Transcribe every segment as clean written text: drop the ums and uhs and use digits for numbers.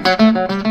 Thank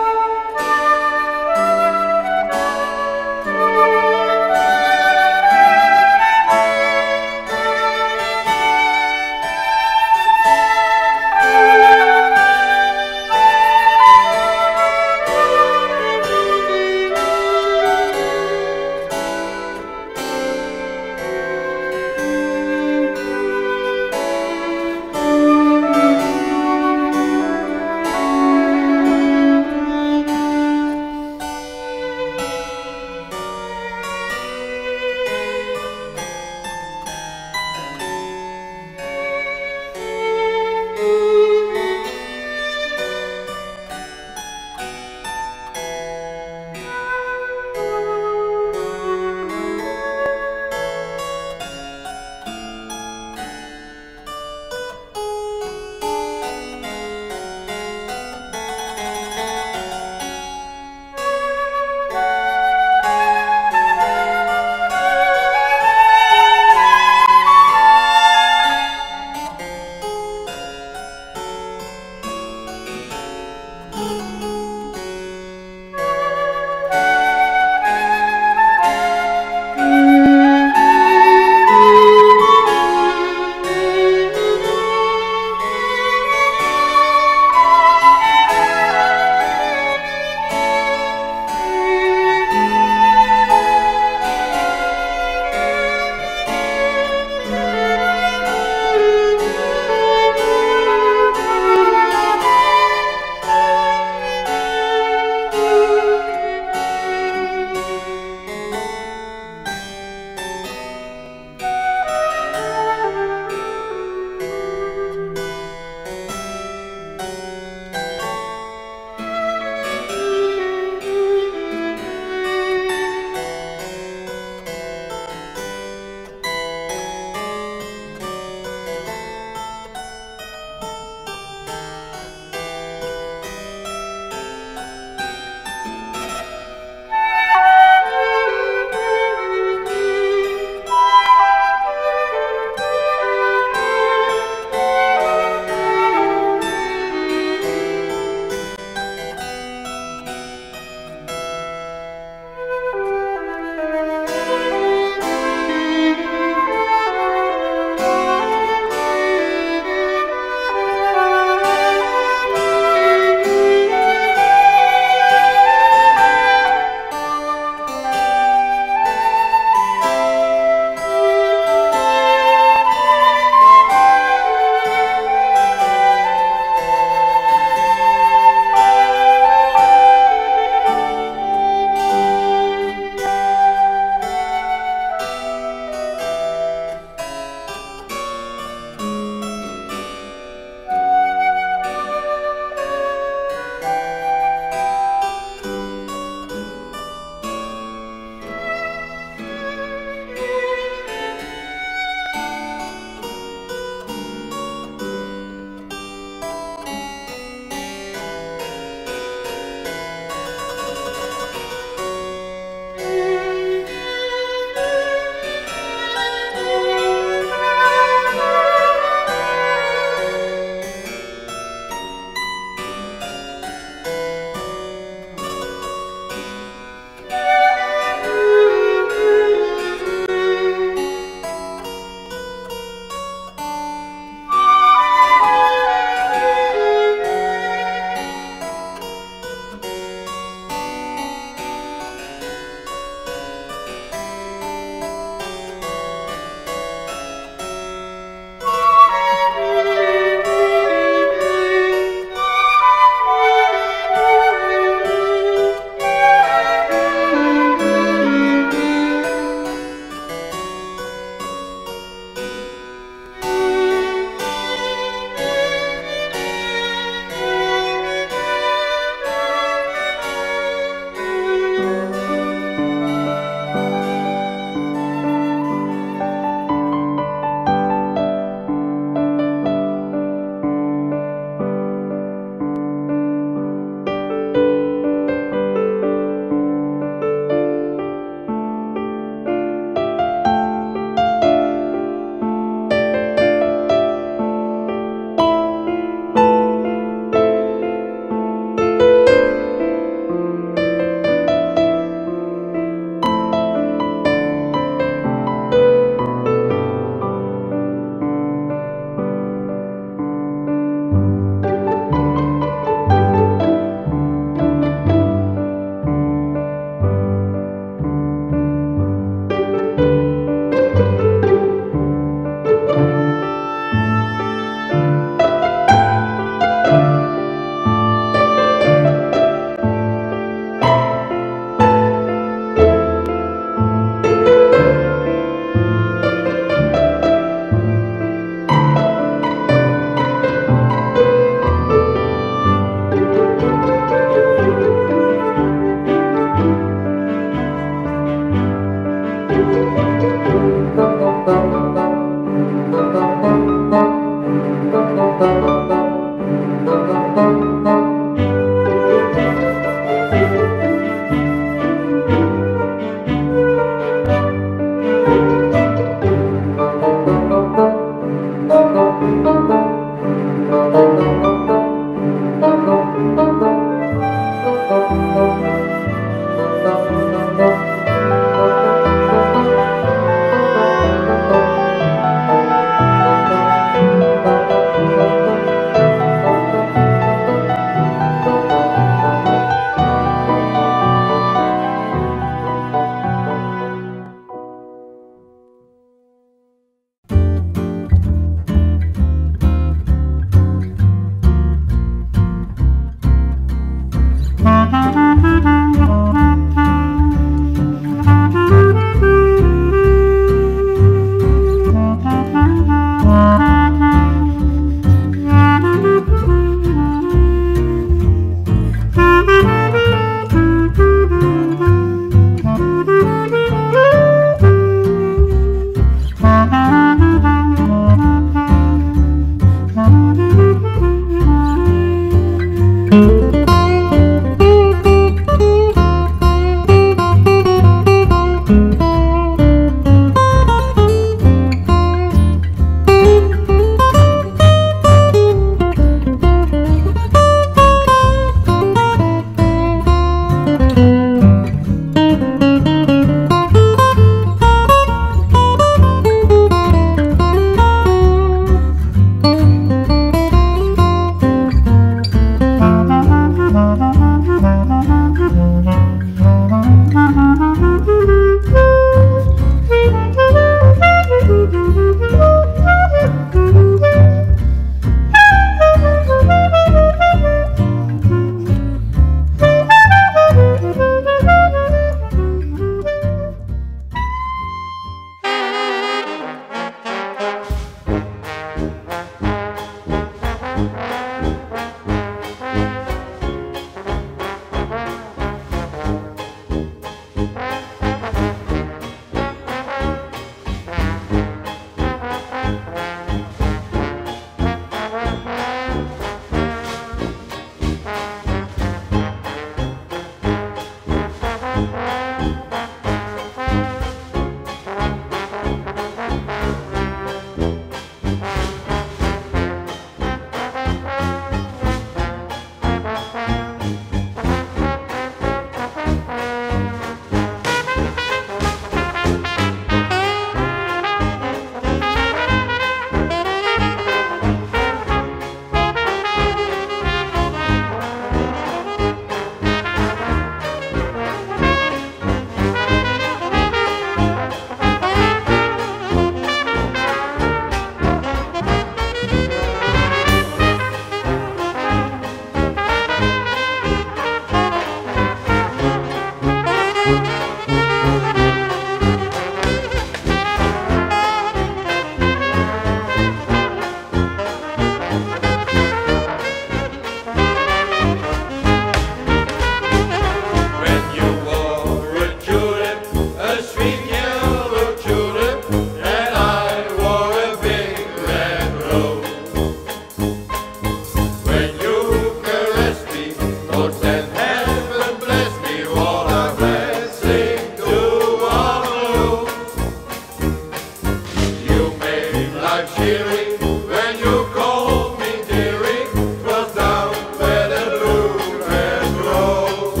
like cheering when you called me dearie. 'Twas down where the blue red rose.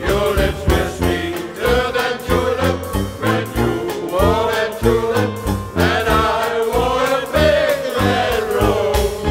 Your lips were sweeter than tulip when you wore that tulip, and I wore a big red rose.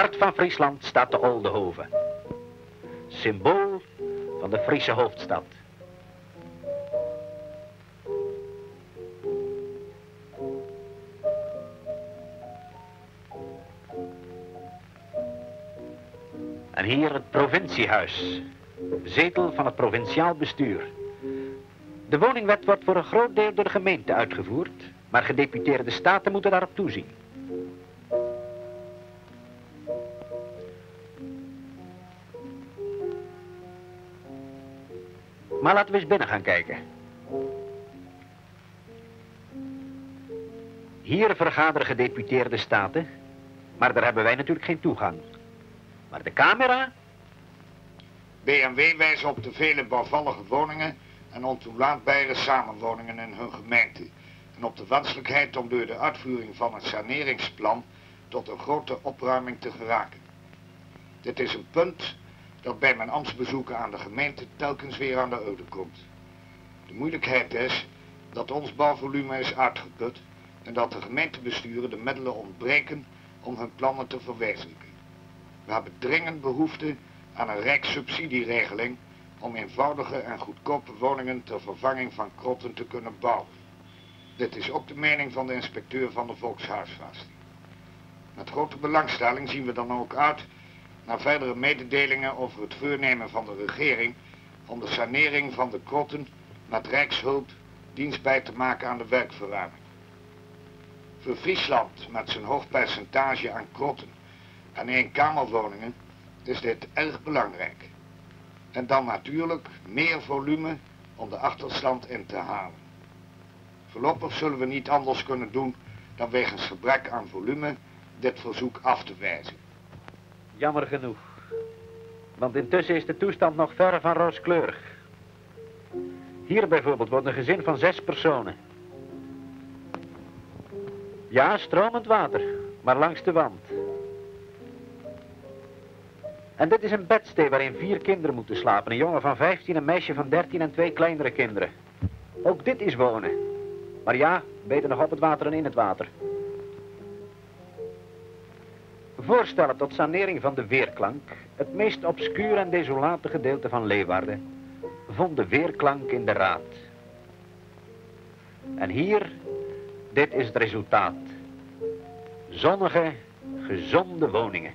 hart van Friesland staat de Oldehoven. Symbool van de Friese hoofdstad. En hier het provinciehuis, zetel van het provinciaal bestuur. De woningwet wordt voor een groot deel door de gemeente uitgevoerd, maar gedeputeerde staten moeten daarop toezien. Maar laten we eens binnen gaan kijken. Hier vergaderen gedeputeerde staten, maar daar hebben wij natuurlijk geen toegang. Maar de camera? BMW wijst op de vele bouwvallige woningen en ontoelaatbare samenwoningen in hun gemeente. En op de wenselijkheid om door de uitvoering van het saneringsplan tot een grote opruiming te geraken. Dit is een punt dat bij mijn ambtsbezoeken aan de gemeente telkens weer aan de orde komt. De moeilijkheid is dat ons bouwvolume is uitgeput en dat de gemeentebesturen de middelen ontbreken om hun plannen te verwezenlijken. We hebben dringend behoefte aan een rijkssubsidieregeling om eenvoudige en goedkope woningen ter vervanging van krotten te kunnen bouwen. Dit is ook de mening van de inspecteur van de Volkshuisvesting. Met grote belangstelling zien we dan ook uit naar verdere mededelingen over het voornemen van de regering om de sanering van de krotten met rijkshulp dienst bij te maken aan de werkverruiming. Voor Friesland met zijn hoog percentage aan krotten en eenkamerwoningen is dit erg belangrijk. En dan natuurlijk meer volume om de achterstand in te halen. Voorlopig zullen we niet anders kunnen doen dan wegens gebrek aan volume dit verzoek af te wijzen. Jammer genoeg. Want intussen is de toestand nog verre van rooskleurig. Hier bijvoorbeeld woont een gezin van 6 personen. Ja, stromend water, maar langs de wand. En dit is een bedstee waarin 4 kinderen moeten slapen. Een jongen van 15, een meisje van 13 en 2 kleinere kinderen. Ook dit is wonen. Maar ja, beter nog op het water dan in het water. Voorstellen tot sanering van de Weerklank, het meest obscure en desolate gedeelte van Leeuwarden, vond de Weerklank in de raad. En hier, dit is het resultaat. Zonnige, gezonde woningen.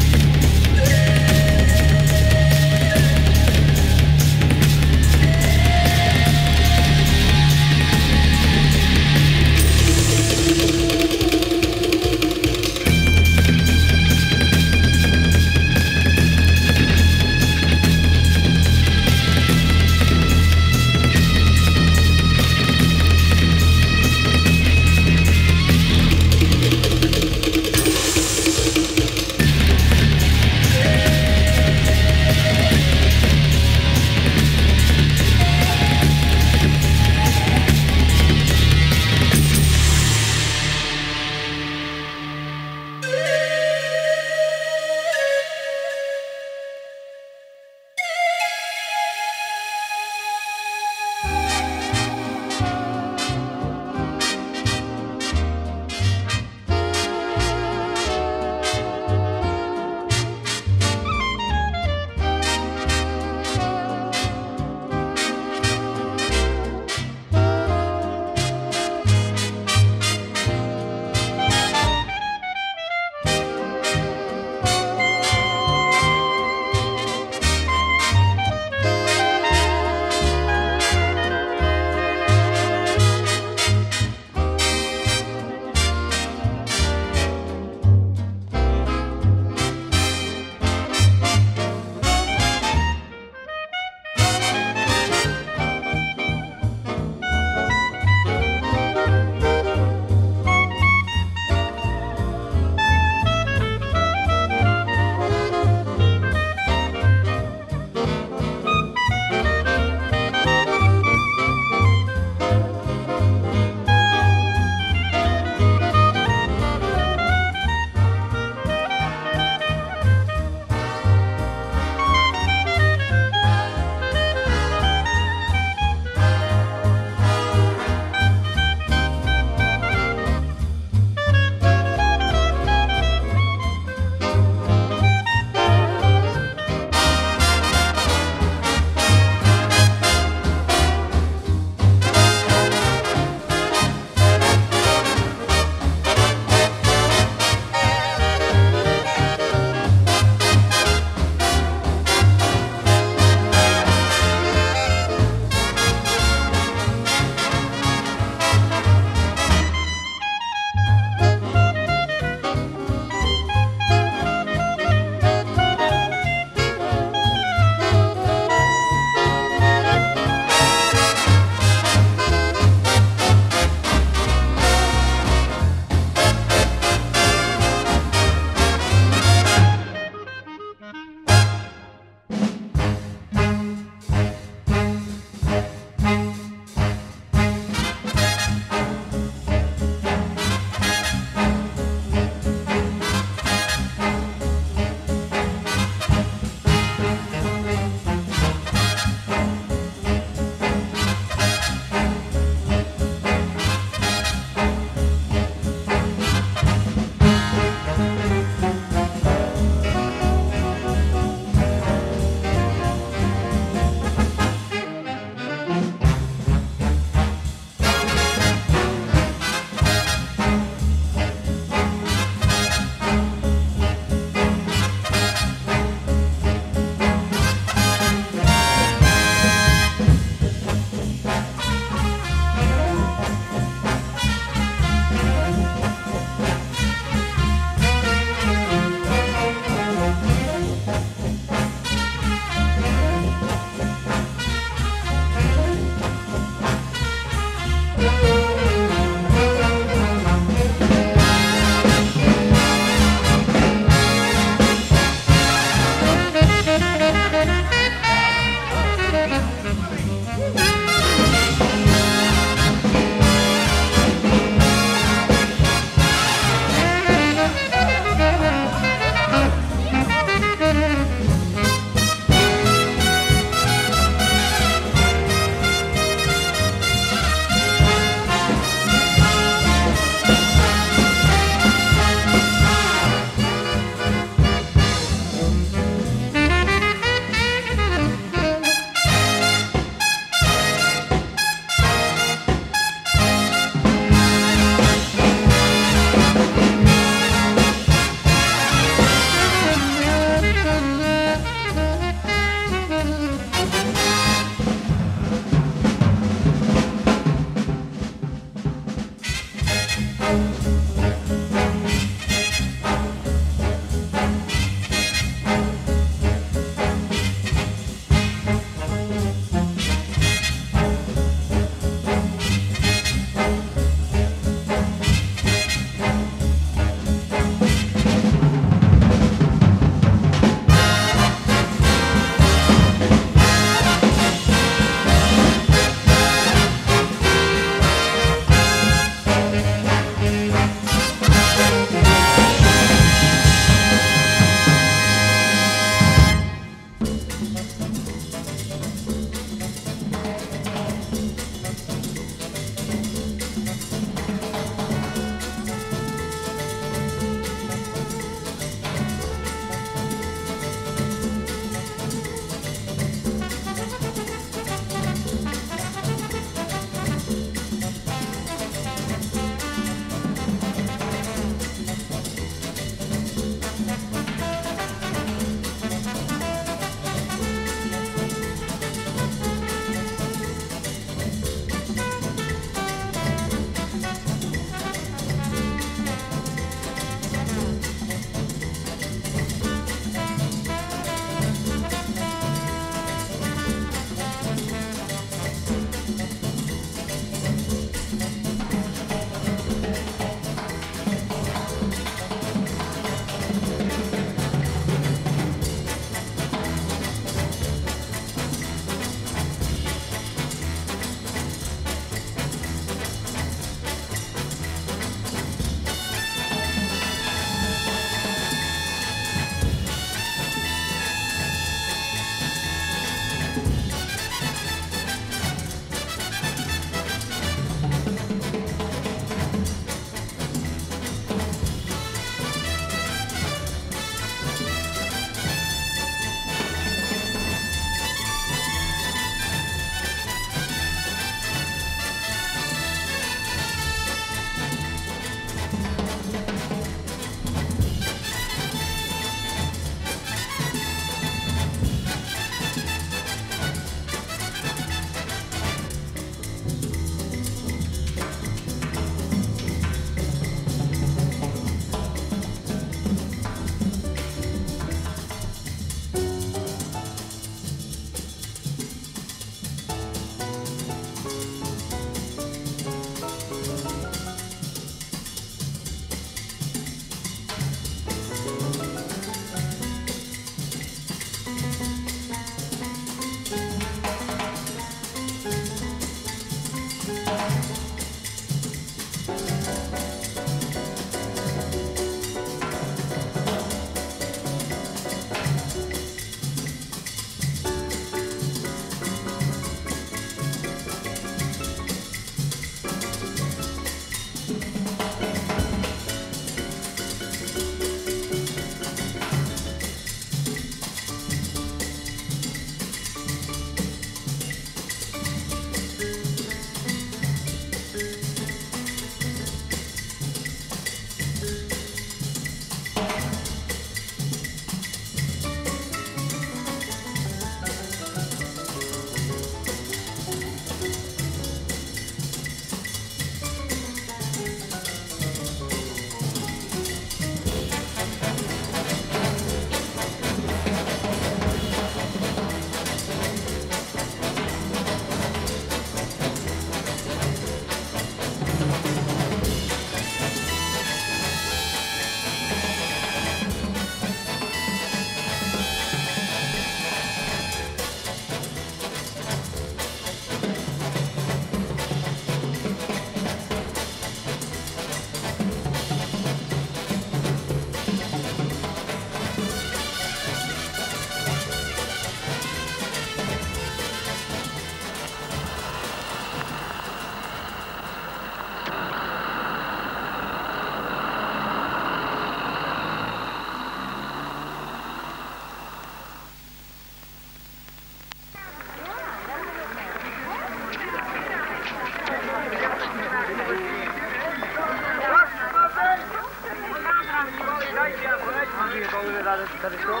dat is wel.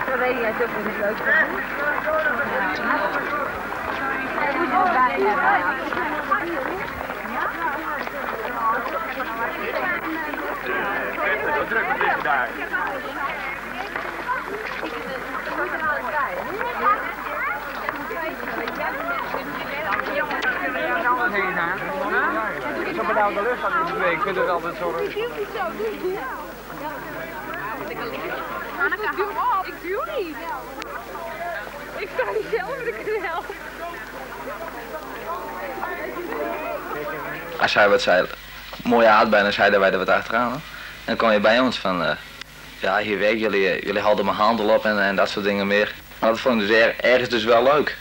Sorry, jij doet het niet leuk. Zo druk het is daar. Zo benauwde lucht aan deze week. Ik vind het altijd zo rustig. Anneke, hou op. Ik duw niet. Ik sta niet zelf in de knel. Als hij wat zei, mooie aardbeien, dan zeiden wij er wat achteraan. Hè? En dan kwam je bij ons van, ja hier werken jullie houden mijn handel op en dat soort dingen meer. Maar dat vond ik dus ergens dus wel leuk.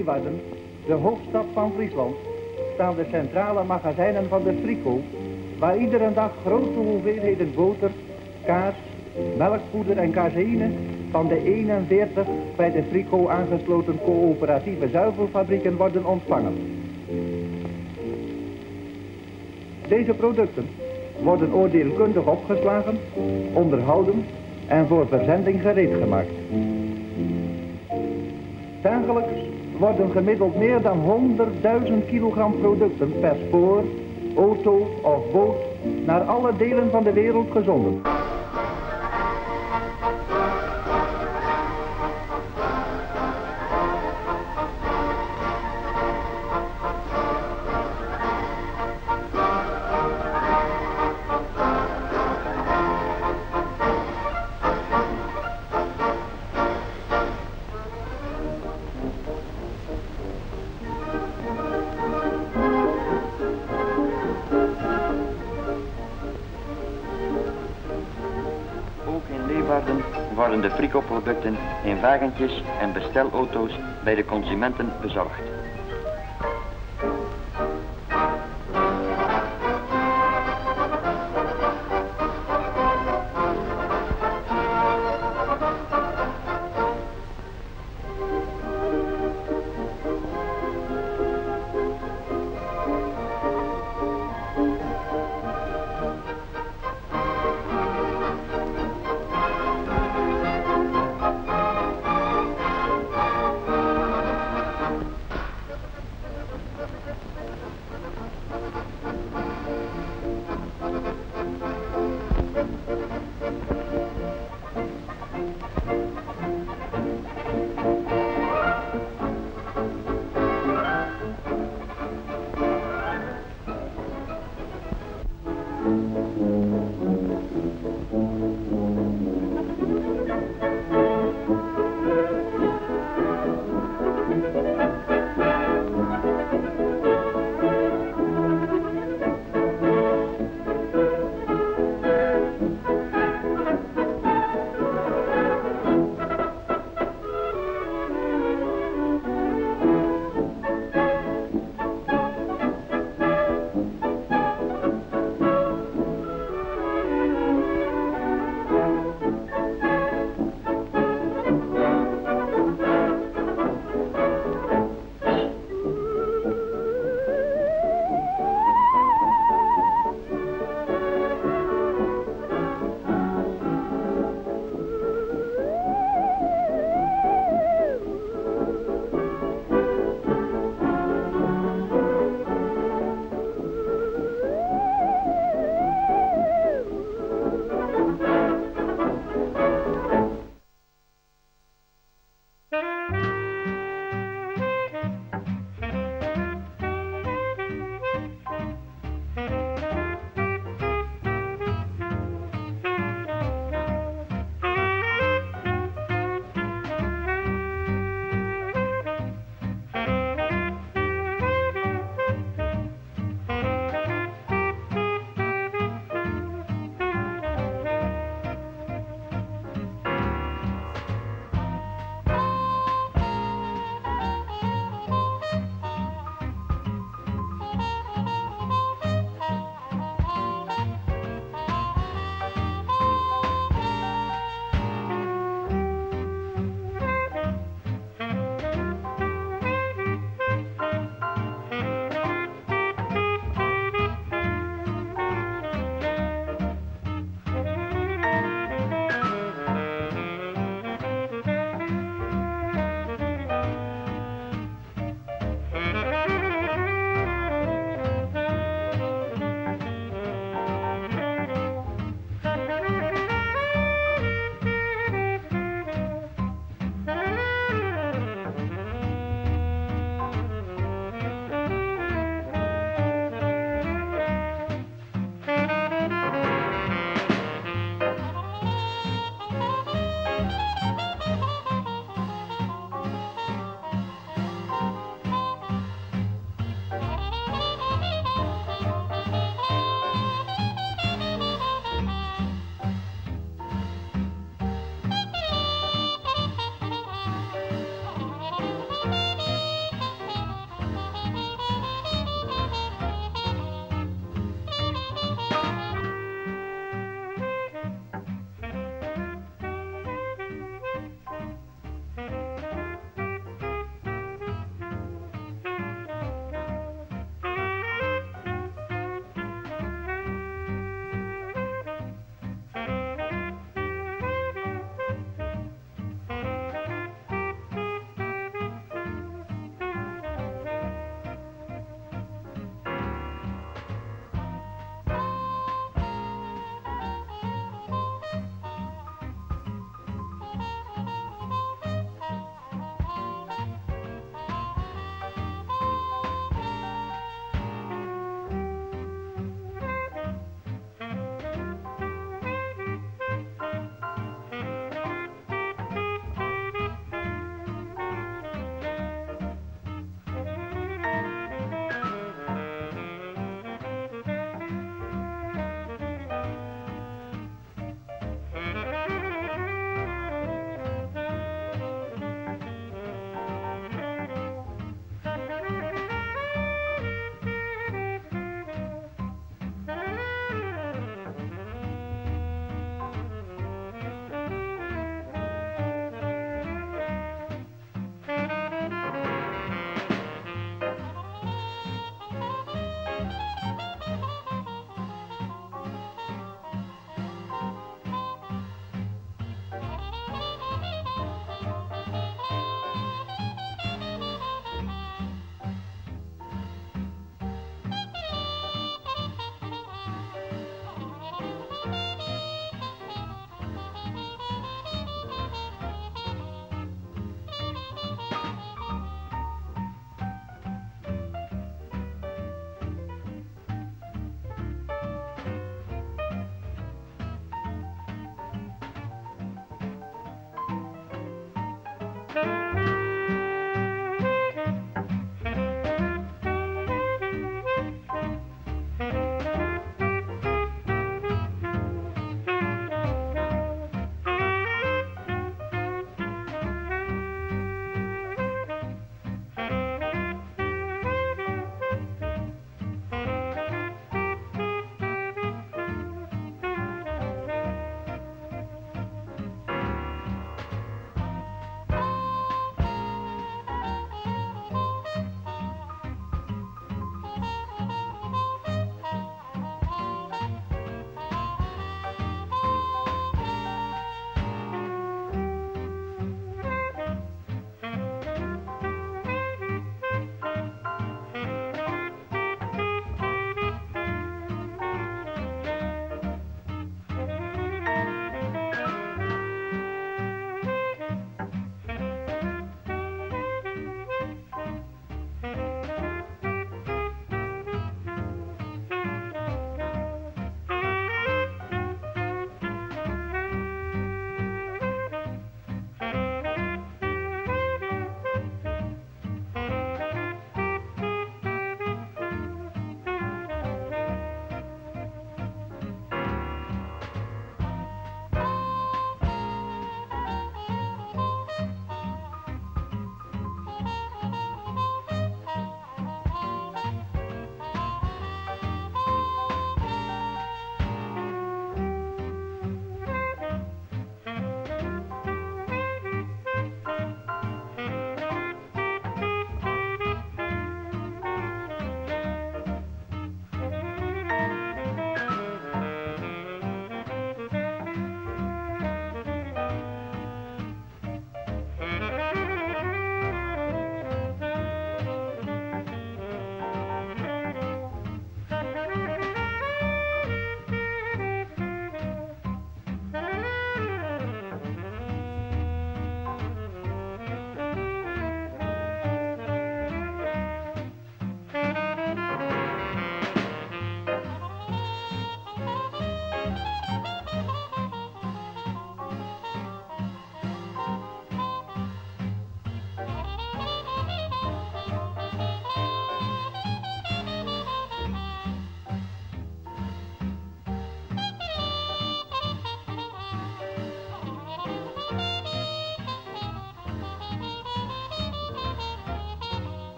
Leeuwarden, de hoofdstad van Friesland, staan de centrale magazijnen van de Frico, waar iedere dag grote hoeveelheden boter, kaas, melkpoeder en caseïne van de 41 bij de Frico aangesloten coöperatieve zuivelfabrieken worden ontvangen. Deze producten worden oordeelkundig opgeslagen, onderhouden en voor verzending gereed gemaakt. Dagelijks worden gemiddeld meer dan 100.000 kilogram producten per spoor, auto of boot naar alle delen van de wereld gezonden. Worden de Frico-producten in wagentjes en bestelauto's bij de consumenten bezorgd.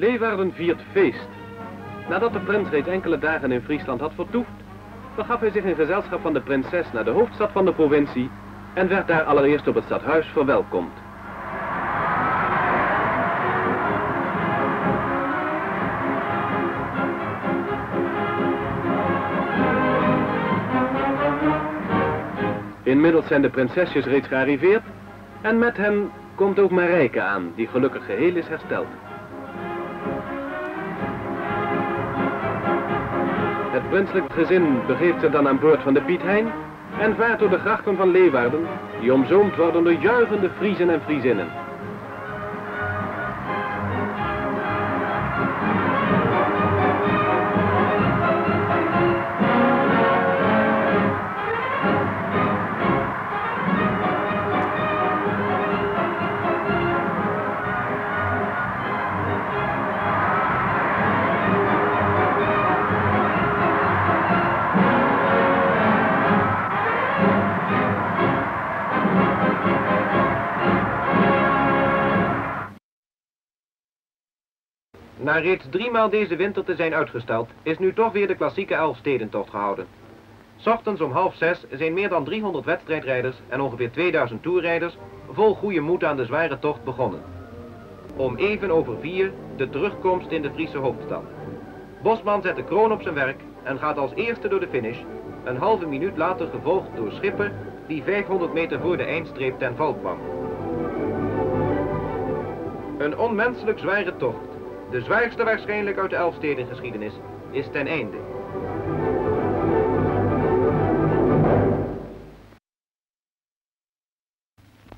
Leeuwarden viert feest. Nadat de prins reeds enkele dagen in Friesland had vertoefd, begaf hij zich in gezelschap van de prinses naar de hoofdstad van de provincie en werd daar allereerst op het stadhuis verwelkomd. Inmiddels zijn de prinsesjes reeds gearriveerd en met hen komt ook Marijke aan, die gelukkig geheel is hersteld. Het prinselijk gezin begeeft zich dan aan boord van de Piet Hein en vaart door de grachten van Leeuwarden, die omzoomd worden door juichende Friezen en Friezinnen. Na reeds 3 maal deze winter te zijn uitgesteld, is nu toch weer de klassieke Elfstedentocht gehouden. 's Ochtends om 5:30 zijn meer dan 300 wedstrijdrijders en ongeveer 2000 toerrijders vol goede moed aan de zware tocht begonnen. Om even over 4 de terugkomst in de Friese hoofdstad. Bosman zet de kroon op zijn werk en gaat als eerste door de finish, een halve minuut later gevolgd door Schipper, die 500 meter voor de eindstreep ten val kwam. Een onmenselijk zware tocht, de zwaarste waarschijnlijk uit de Elfstedengeschiedenis, is ten einde.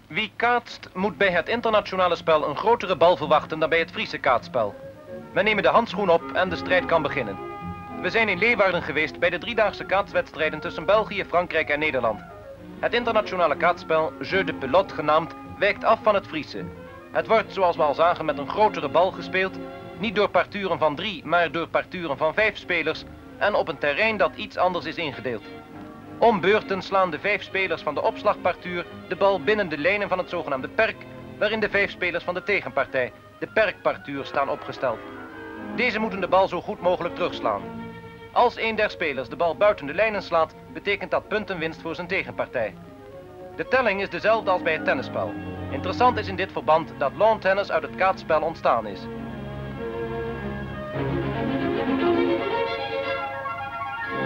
Wie kaatst, moet bij het internationale spel een grotere bal verwachten dan bij het Friese kaatspel. We nemen de handschoen op en de strijd kan beginnen. We zijn in Leeuwarden geweest bij de 3-daagse kaatswedstrijden tussen België, Frankrijk en Nederland. Het internationale kaatspel, Jeu de Pelote genaamd, wijkt af van het Friese. Het wordt, zoals we al zagen, met een grotere bal gespeeld, niet door parturen van 3, maar door parturen van 5 spelers en op een terrein dat iets anders is ingedeeld. Om beurten slaan de 5 spelers van de opslagpartuur de bal binnen de lijnen van het zogenaamde perk, waarin de 5 spelers van de tegenpartij, de perkpartuur, staan opgesteld. Deze moeten de bal zo goed mogelijk terugslaan. Als een der spelers de bal buiten de lijnen slaat, betekent dat puntenwinst voor zijn tegenpartij. De telling is dezelfde als bij het tennisspel. Interessant is in dit verband dat lawn tennis uit het kaatspel ontstaan is.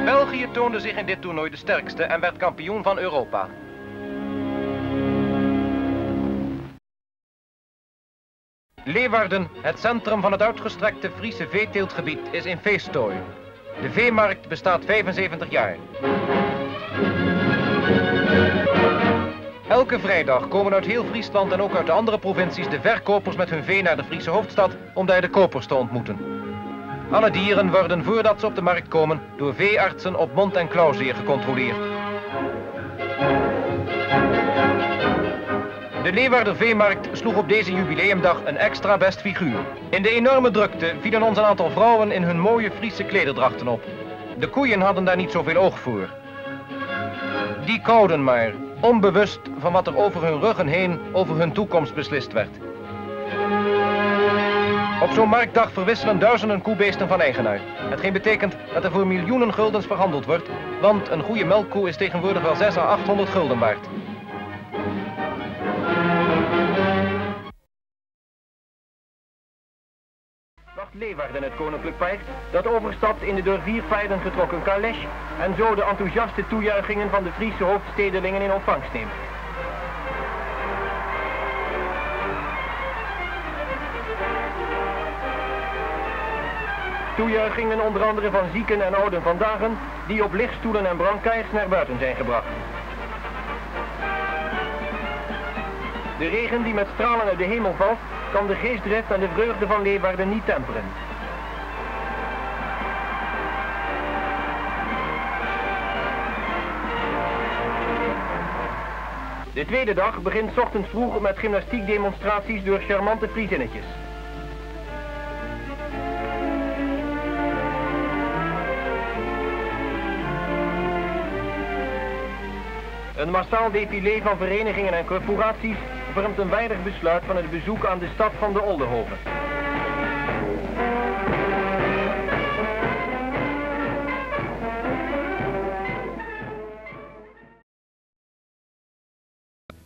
België toonde zich in dit toernooi de sterkste en werd kampioen van Europa. Leeuwarden, het centrum van het uitgestrekte Friese veeteeltgebied, is in feesttooi. De veemarkt bestaat 75 jaar. Elke vrijdag komen uit heel Friesland en ook uit de andere provincies de verkopers met hun vee naar de Friese hoofdstad om daar de kopers te ontmoeten. Alle dieren worden voordat ze op de markt komen door veeartsen op mond- en klauwzeer gecontroleerd. De Leeuwarder Veemarkt sloeg op deze jubileumdag een extra best figuur. In de enorme drukte vielen ons een aantal vrouwen in hun mooie Friese klederdrachten op. De koeien hadden daar niet zoveel oog voor. Die kauwden maar, onbewust van wat er over hun ruggen heen over hun toekomst beslist werd. Op zo'n marktdag verwisselen duizenden koebeesten van eigenaar. Hetgeen betekent dat er voor miljoenen guldens verhandeld wordt, want een goede melkkoe is tegenwoordig wel 600 à 800 gulden waard. Wacht Leeuwarden het koninklijk paard, dat overstapt in de door 4 paarden getrokken calèche en zo de enthousiaste toejuichingen van de Friese hoofdstedelingen in ontvangst neemt. Toejuichingen onder andere van zieken en ouden vandaag, die op lichtstoelen en brancards naar buiten zijn gebracht. De regen die met stralen uit de hemel valt, kan de geestdrift en de vreugde van Leeuwarden niet temperen. De tweede dag begint 's ochtends vroeg met gymnastiekdemonstraties door charmante Friezinnetjes. Een massaal défilé van verenigingen en corporaties vormt een weinig besluit van het bezoek aan de stad van de Oldenhoven.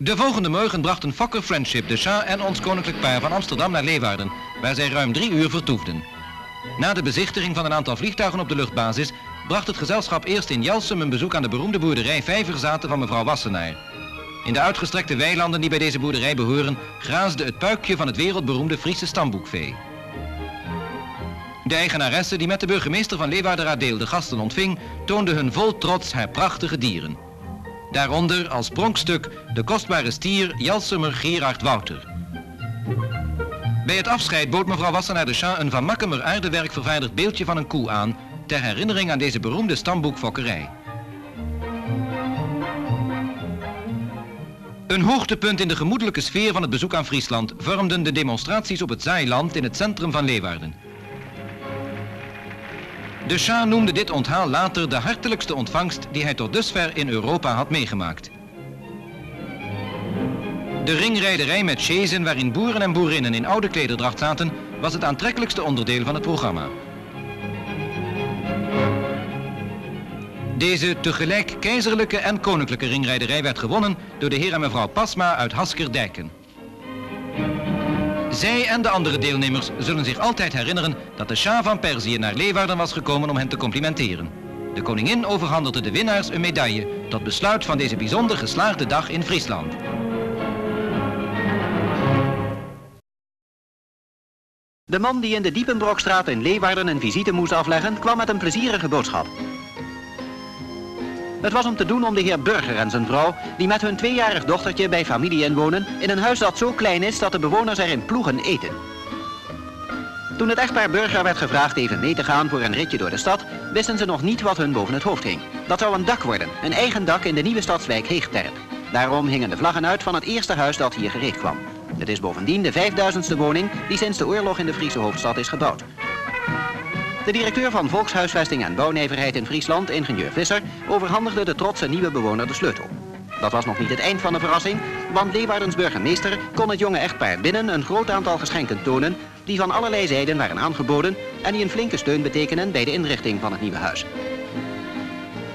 De volgende morgen brachten Fokker Friendship, de Shah en ons koninklijk paar van Amsterdam naar Leeuwarden, waar zij ruim 3 uur vertoefden. Na de bezichtiging van een aantal vliegtuigen op de luchtbasis bracht het gezelschap eerst in Jelsum een bezoek aan de beroemde boerderij Vijverzaten van mevrouw Wassenaar. In de uitgestrekte weilanden die bij deze boerderij behoren, graasde het puikje van het wereldberoemde Friese stamboekvee. De eigenaresse, die met de burgemeester van Leeuwarden de gasten ontving, toonde hun vol trots haar prachtige dieren. Daaronder als pronkstuk de kostbare stier Jelsumer Gerard Wouter. Bij het afscheid bood mevrouw Wassenaar de Shah een van Makkemer aardewerk vervaardigd beeldje van een koe aan, ter herinnering aan deze beroemde stamboekfokkerij. Een hoogtepunt in de gemoedelijke sfeer van het bezoek aan Friesland vormden de demonstraties op het Zaailand in het centrum van Leeuwarden. De Shah noemde dit onthaal later de hartelijkste ontvangst die hij tot dusver in Europa had meegemaakt. De ringrijderij met chaisen waarin boeren en boerinnen in oude klederdracht zaten, was het aantrekkelijkste onderdeel van het programma. Deze tegelijk keizerlijke en koninklijke ringrijderij werd gewonnen door de heer en mevrouw Pasma uit Haskerdijken. Zij en de andere deelnemers zullen zich altijd herinneren dat de Shah van Perzië naar Leeuwarden was gekomen om hen te complimenteren. De koningin overhandigde de winnaars een medaille tot besluit van deze bijzonder geslaagde dag in Friesland. De man die in de Diepenbrokstraat in Leeuwarden een visite moest afleggen, kwam met een plezierige boodschap. Het was om te doen om de heer Burger en zijn vrouw, die met hun 2-jarig dochtertje bij familie inwonen, in een huis dat zo klein is dat de bewoners er in ploegen eten. Toen het echtpaar Burger werd gevraagd even mee te gaan voor een ritje door de stad, wisten ze nog niet wat hun boven het hoofd hing. Dat zou een dak worden, een eigen dak in de nieuwe stadswijk Heegterp. Daarom hingen de vlaggen uit van het eerste huis dat hier gereed kwam. Het is bovendien de 5000ste woning die sinds de oorlog in de Friese hoofdstad is gebouwd. De directeur van Volkshuisvesting en Bouwnijverheid in Friesland, ingenieur Visser, overhandigde de trotse nieuwe bewoner de sleutel. Dat was nog niet het eind van de verrassing, want Leeuwardens burgemeester kon het jonge echtpaar binnen een groot aantal geschenken tonen die van allerlei zijden waren aangeboden en die een flinke steun betekenen bij de inrichting van het nieuwe huis.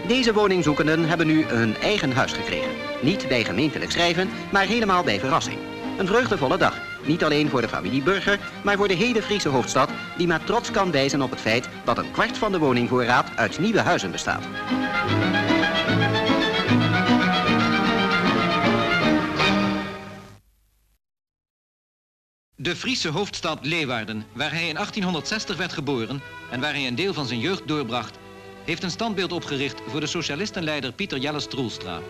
Deze woningzoekenden hebben nu hun eigen huis gekregen. Niet bij gemeentelijk schrijven, maar helemaal bij verrassing. Een vreugdevolle dag. Niet alleen voor de familie Burger, maar voor de hele Friese hoofdstad, die met trots kan wijzen op het feit dat een kwart van de woningvoorraad uit nieuwe huizen bestaat. De Friese hoofdstad Leeuwarden, waar hij in 1860 werd geboren en waar hij een deel van zijn jeugd doorbracht, heeft een standbeeld opgericht voor de socialistenleider Pieter Jelles Troelstra.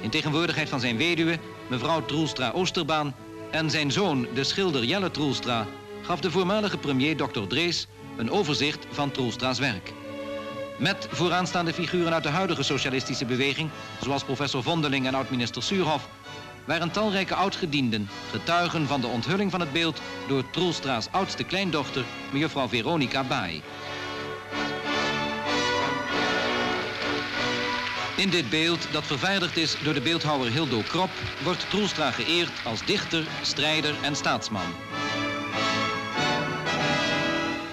In tegenwoordigheid van zijn weduwe, mevrouw Troelstra Oosterbaan, en zijn zoon, de schilder Jelle Troelstra, gaf de voormalige premier Dr. Drees een overzicht van Troelstra's werk. Met vooraanstaande figuren uit de huidige socialistische beweging, zoals professor Vondeling en oud-minister Suurhof, waren talrijke oud-gedienden getuigen van de onthulling van het beeld door Troelstra's oudste kleindochter, mevrouw Veronica Baai. In dit beeld, dat vervaardigd is door de beeldhouwer Hildo Krop, wordt Troelstra geëerd als dichter, strijder en staatsman.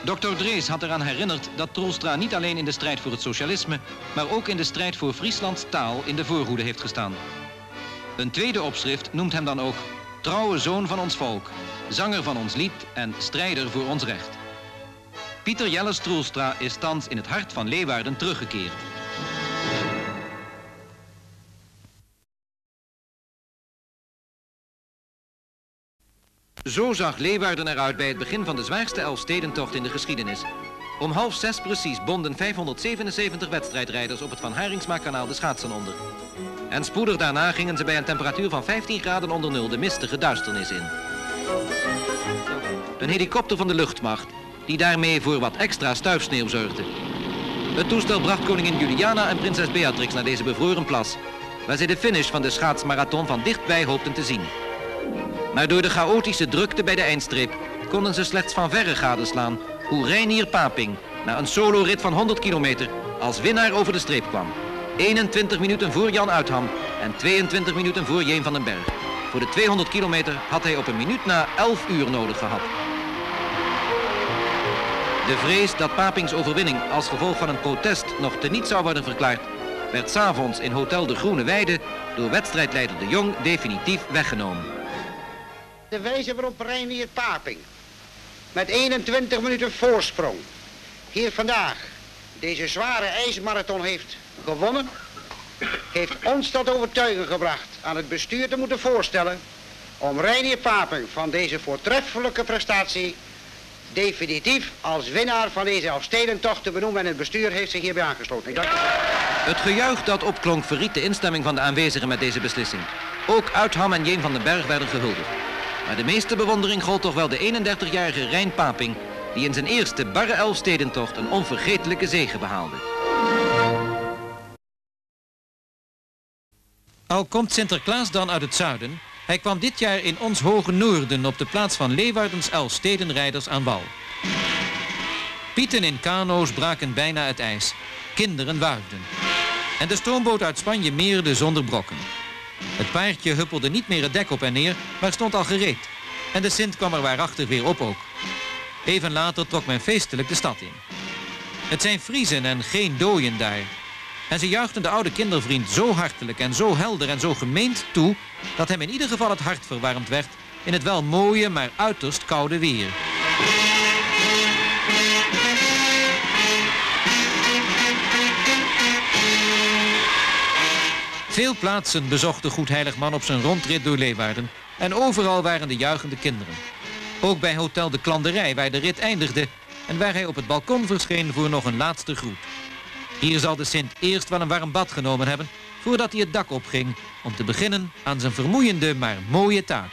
Dr. Drees had eraan herinnerd dat Troelstra niet alleen in de strijd voor het socialisme, maar ook in de strijd voor Frieslands taal in de voorhoede heeft gestaan. Een tweede opschrift noemt hem dan ook trouwe zoon van ons volk, zanger van ons lied en strijder voor ons recht. Pieter Jelles Troelstra is thans in het hart van Leeuwarden teruggekeerd. Zo zag Leeuwarden eruit bij het begin van de zwaarste Elfstedentocht in de geschiedenis. Om 5:30 precies bonden 577 wedstrijdrijders op het Van Haringsma-kanaal de schaatsen onder. En spoedig daarna gingen ze bij een temperatuur van 15 graden onder nul de mistige duisternis in. Een helikopter van de luchtmacht, die daarmee voor wat extra stuifsneeuw zorgde. Het toestel bracht koningin Juliana en prinses Beatrix naar deze bevroren plas, waar zij de finish van de schaatsmarathon van dichtbij hoopten te zien. Maar door de chaotische drukte bij de eindstreep konden ze slechts van verre gadeslaan hoe Reinier Paping na een solorit van 100 kilometer als winnaar over de streep kwam. 21 minuten voor Jan Uitham en 22 minuten voor Jeen van den Berg. Voor de 200 kilometer had hij op een minuut na 11 uur nodig gehad. De vrees dat Papings overwinning als gevolg van een protest nog teniet zou worden verklaard, werd 's avonds in Hotel de Groene Weide door wedstrijdleider De Jong definitief weggenomen. De wijze waarop Reinier Paping met 21 minuten voorsprong hier vandaag deze zware ijsmarathon heeft gewonnen, heeft ons tot overtuiging gebracht aan het bestuur te moeten voorstellen om Reinier Paping van deze voortreffelijke prestatie definitief als winnaar van deze Elfstedentocht te benoemen, en het bestuur heeft zich hierbij aangesloten. Het gejuich dat opklonk verried de instemming van de aanwezigen met deze beslissing. Ook Uitham en Jeen van den Berg werden gehuldigd. Maar de meeste bewondering gold toch wel de 31-jarige Rein Paping, die in zijn eerste barre Elfstedentocht een onvergetelijke zege behaalde. Al komt Sinterklaas dan uit het zuiden, hij kwam dit jaar in ons hoge noorden op de plaats van Leeuwardens Elfstedenrijders aan wal. Pieten in kano's braken bijna het ijs, kinderen wuifden. En de stoomboot uit Spanje meerde zonder brokken. Het paardje huppelde niet meer het dek op en neer, maar stond al gereed. En de Sint kwam er waarachtig weer op ook. Even later trok men feestelijk de stad in. Het zijn Friezen en geen dooien daar. En ze juichten de oude kindervriend zo hartelijk en zo helder en zo gemeend toe, dat hem in ieder geval het hart verwarmd werd in het wel mooie, maar uiterst koude weer. Veel plaatsen bezocht de Goedheiligman op zijn rondrit door Leeuwarden en overal waren de juichende kinderen. Ook bij Hotel de Klanderij, waar de rit eindigde en waar hij op het balkon verscheen voor nog een laatste groet. Hier zal de Sint eerst wel een warm bad genomen hebben voordat hij het dak opging om te beginnen aan zijn vermoeiende maar mooie taak.